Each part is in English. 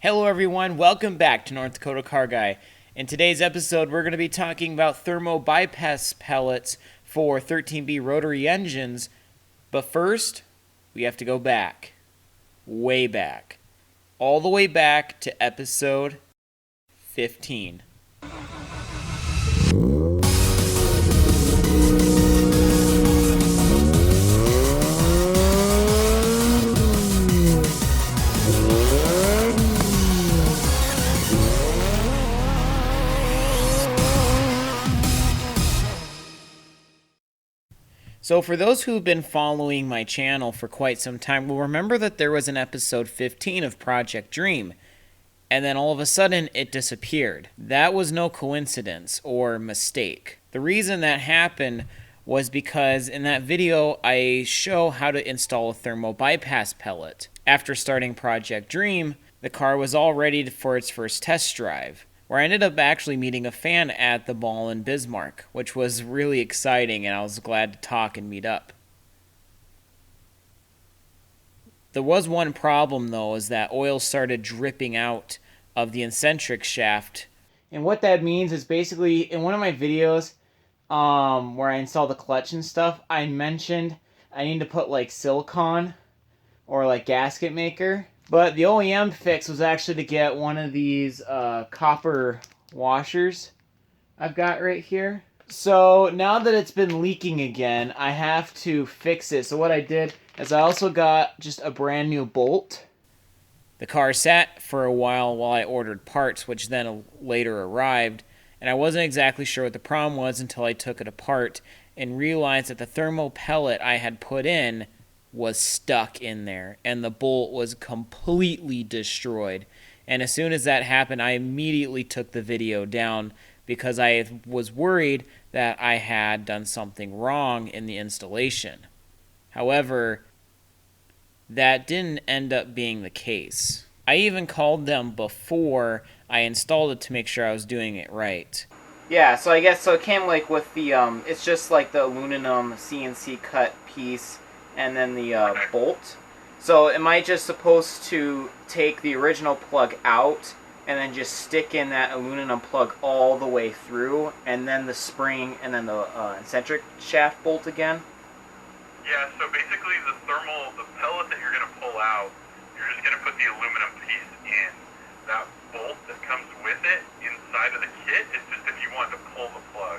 Hello everyone, welcome back to North Dakota Car Guy. In today's episode, we're going to be talking about thermo bypass pellets for 13B rotary engines. But first, we have to go back, way back, all the way back to episode 15. So for those who've been following my channel for quite some time will remember that there was an episode 15 of Project Dream, and then all of a sudden it disappeared. That was no coincidence or mistake. The reason that happened was because in that video I show how to install a thermo bypass pellet. After starting Project Dream, the car was all ready for its first test drive, where I ended up actually meeting a fan at the mall in Bismarck, which was really exciting, and I was glad to talk and meet up. There was one problem, though, is that oil started dripping out of the eccentric shaft. And what that means is basically, in one of my videos where I install the clutch and stuff, I mentioned I need to put like silicone or like gasket maker. But the OEM fix was actually to get one of these copper washers I've got right here. So now that it's been leaking again, I have to fix it. So what I did is I also got just a brand new bolt. The car sat for a while I ordered parts, which then later arrived. And I wasn't exactly sure what the problem was until I took it apart and realized that the thermo pellet I had put in was stuck in there, and the bolt was completely destroyed. And as soon as that happened, I immediately took the video down because I was worried that I had done something wrong in the installation. However, that didn't end up being the case. I even called them before I installed it to make sure I was doing it right. Yeah, so I guess it came like with the it's just like the aluminum CNC cut piece and then the bolt. So am I just supposed to take the original plug out and then just stick in that aluminum plug all the way through, and then the spring and then the eccentric shaft bolt again? Yeah, so basically the pellet that you're going to pull out, you're just going to put the aluminum piece in. That bolt that comes with it inside of the kit is just if you want to pull the plug.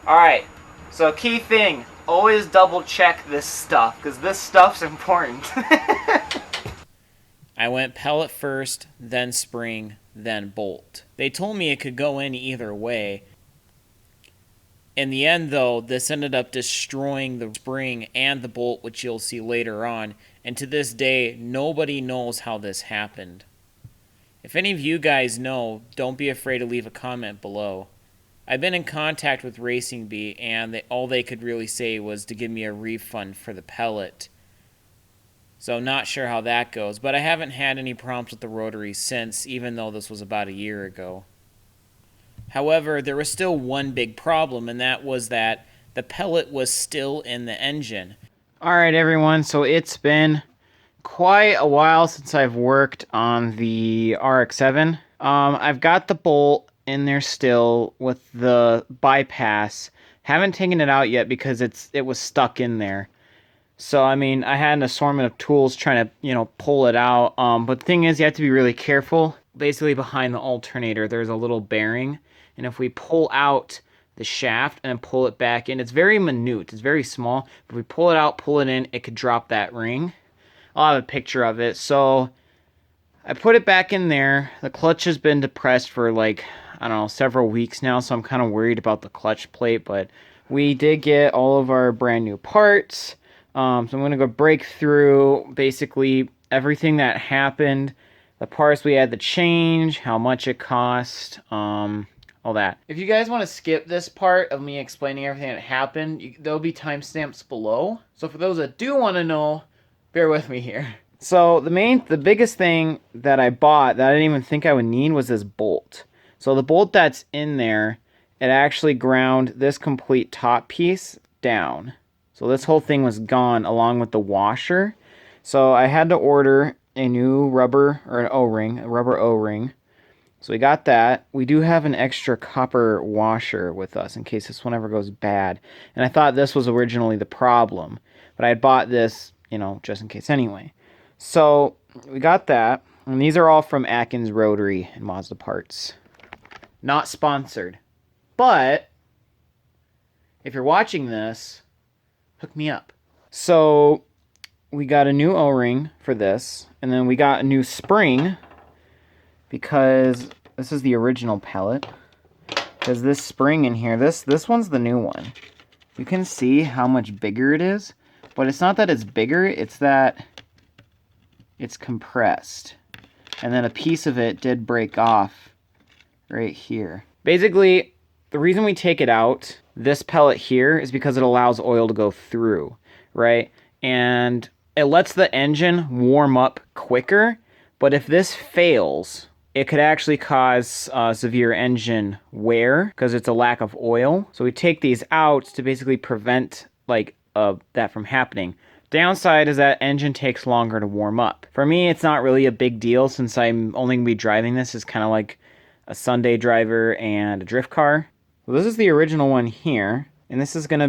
Alright, so key thing, always double check this stuff, because this stuff's important. I went pellet first, then spring, then bolt. They told me it could go in either way. In the end, though, this ended up destroying the spring and the bolt, which you'll see later on, and to this day, nobody knows how this happened. If any of you guys know, don't be afraid to leave a comment below. I've been in contact with Racing Bee, and all they could really say was to give me a refund for the pellet. So not sure how that goes, but I haven't had any problems with the rotary since, even though this was about a year ago. However, there was still one big problem, and that was that the pellet was still in the engine. Alright everyone, so it's been quite a while since I've worked on the RX-7. I've got the bolt in there still with the bypass. Haven't taken it out yet because it was stuck in there. So I mean, I had an assortment of tools trying to, pull it out. But the thing is, you have to be really careful. Basically behind the alternator, there's a little bearing, and if we pull out the shaft and then pull it back in, it's very minute, it's very small. If we pull it out, pull it in, it could drop that ring. I'll have a picture of it. So I put it back in there. The clutch has been depressed for like, I don't know, several weeks now, so I'm kind of worried about the clutch plate, but we did get all of our brand new parts. So I'm going to go break through basically everything that happened, the parts we had to change, how much it cost, all that. If you guys want to skip this part of me explaining everything that happened, there'll be timestamps below. So for those that do want to know, bear with me here. So the biggest thing that I bought that I didn't even think I would need was this bolt. So the bolt that's in there, it actually ground this complete top piece down. So this whole thing was gone along with the washer. So I had to order a new rubber, or an O-ring, a rubber O-ring. So we got that. We do have an extra copper washer with us in case this one ever goes bad. And I thought this was originally the problem, but I had bought this, you know, just in case anyway. So we got that, and these are all from Atkins Rotary and Mazda parts. Not sponsored, but if you're watching this, hook me up. So we got a new O-ring for this, and then we got a new spring, because this is the original pellet. Because this spring in here, this one's the new one. You can see how much bigger it is, but it's not that it's bigger, it's that it's compressed. And then a piece of it did break off right here. Basically, the reason we take it out, this pellet here, is because it allows oil to go through, right? And it lets the engine warm up quicker, but if this fails, it could actually cause severe engine wear because it's a lack of oil. So we take these out to basically prevent that from happening. Downside is that engine takes longer to warm up. For me, it's not really a big deal since I'm only going to be driving this as kind of like a Sunday driver and a drift car. Well, this is the original one here, and this is going to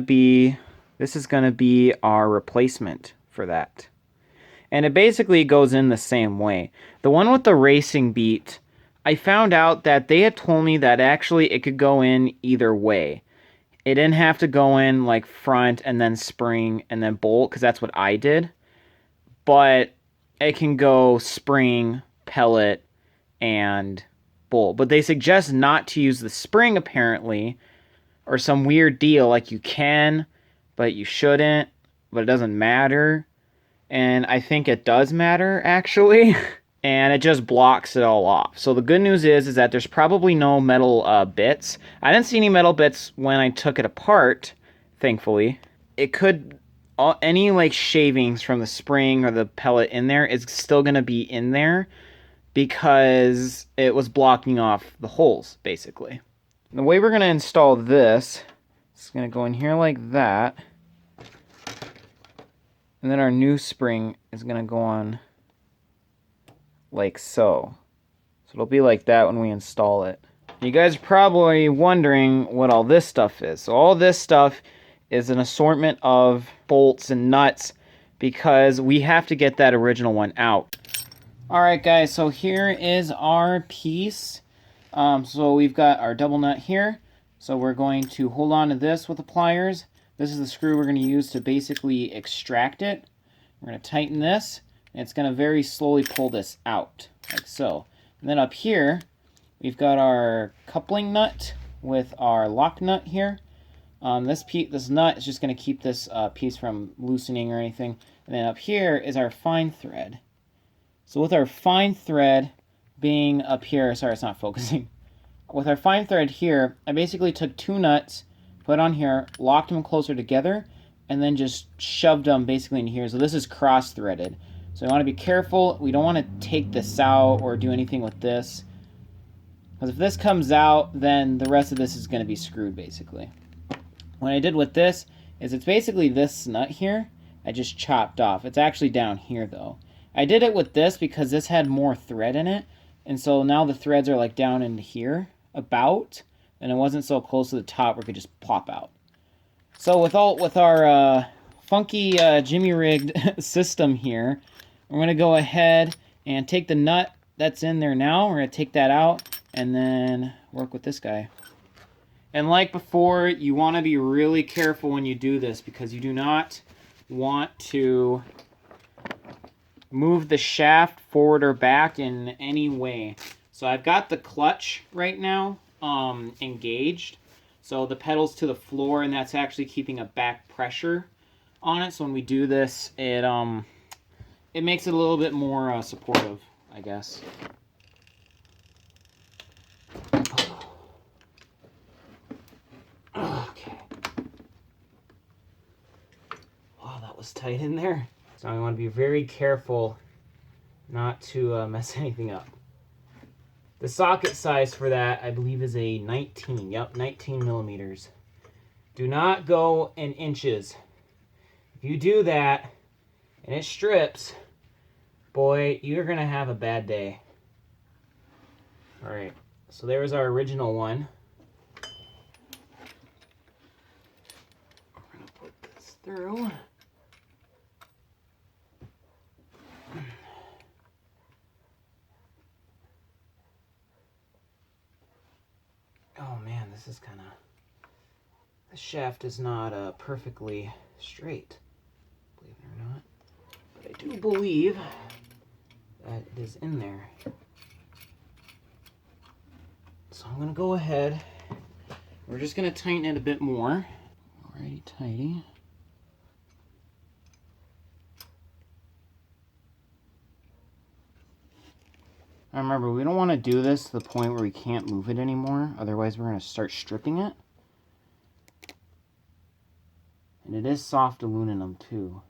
be our replacement for that. And it basically goes in the same way. The one with the racing beat, I found out that they had told me that actually it could go in either way. It didn't have to go in like front and then spring and then bolt, because that's what I did. But it can go spring, pellet, and bolt. But they suggest not to use the spring apparently, or some weird deal like you can, but you shouldn't, but it doesn't matter. And I think it does matter, actually. And it just blocks it all off. So the good news is that there's probably no metal bits. I didn't see any metal bits when I took it apart, thankfully. It could, any like shavings from the spring or the pellet in there is still going to be in there because it was blocking off the holes, basically. The way we're going to install this, it's going to go in here like that. And then our new spring is going to go on like so. So it'll be like that when we install it. You guys are probably wondering what all this stuff is. So all this stuff is an assortment of bolts and nuts because we have to get that original one out. Alright guys, so here is our piece. So we've got our double nut here. So we're going to hold on to this with the pliers. This is the screw we're going to use to basically extract it. We're going to tighten this, and it's going to very slowly pull this out, like so. And then up here, we've got our coupling nut with our lock nut here. This nut is just going to keep this piece from loosening or anything. And then up here is our fine thread. So with our fine thread being up here, sorry, it's not focusing. With our fine thread here, I basically took two nuts, put on here, locked them closer together, and then just shoved them basically in here. So this is cross-threaded. So you want to be careful. We don't want to take this out or do anything with this. Because if this comes out, then the rest of this is going to be screwed, basically. What I did with this is it's basically this nut here. I just chopped off. It's actually down here, though. I did it with this because this had more thread in it. And so now the threads are like down into here, about. And it wasn't so close to the top where it could just pop out. So with our funky jimmy-rigged system here, we're going to go ahead and take the nut that's in there now. We're going to take that out and then work with this guy. And like before, you want to be really careful when you do this because you do not want to move the shaft forward or back in any way. So I've got the clutch right now engaged. So the pedal's to the floor, and that's actually keeping a back pressure on it. So when we do this, it makes it a little bit more supportive, I guess. Okay. Wow, that was tight in there. So I want to be very careful not to mess anything up. The socket size for that, I believe, is a 19. Yep, 19 millimeters. Do not go in inches. If you do that and it strips, Boy, you're gonna have a bad day. All right, so there was our original one. We're gonna put this through. Oh man, this is kind of... The shaft is not perfectly straight, believe it or not. But I do believe that it is in there. So I'm gonna go ahead. We're just gonna tighten it a bit more. Alrighty, tighty. Now remember, we don't want to do this to the point where we can't move it anymore. Otherwise, we're gonna start stripping it. And it is soft aluminum too.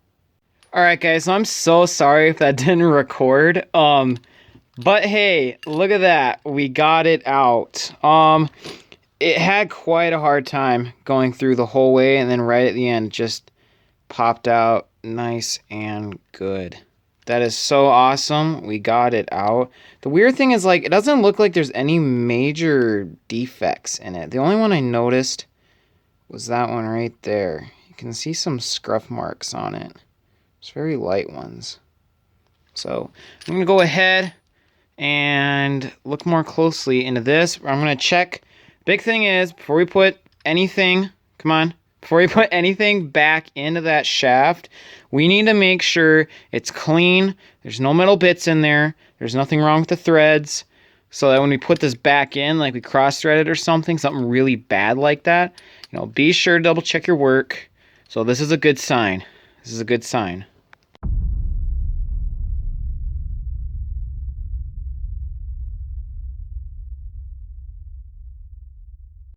Alright guys, so I'm so sorry if that didn't record. But hey, look at that. We got it out. It had quite a hard time going through the whole way, and then right at the end it just popped out nice and good. That is so awesome. We got it out. The weird thing is, like, it doesn't look like there's any major defects in it. The only one I noticed was that one right there. You can see some scruff marks on it. It's very light ones. So I'm going to go ahead and look more closely into this. I'm going to check. Big thing is, before we put anything, before we put anything back into that shaft, we need to make sure it's clean. There's no metal bits in there. There's nothing wrong with the threads. So that when we put this back in, like we cross-threaded or something really bad like that, be sure to double check your work. So this is a good sign. This is a good sign.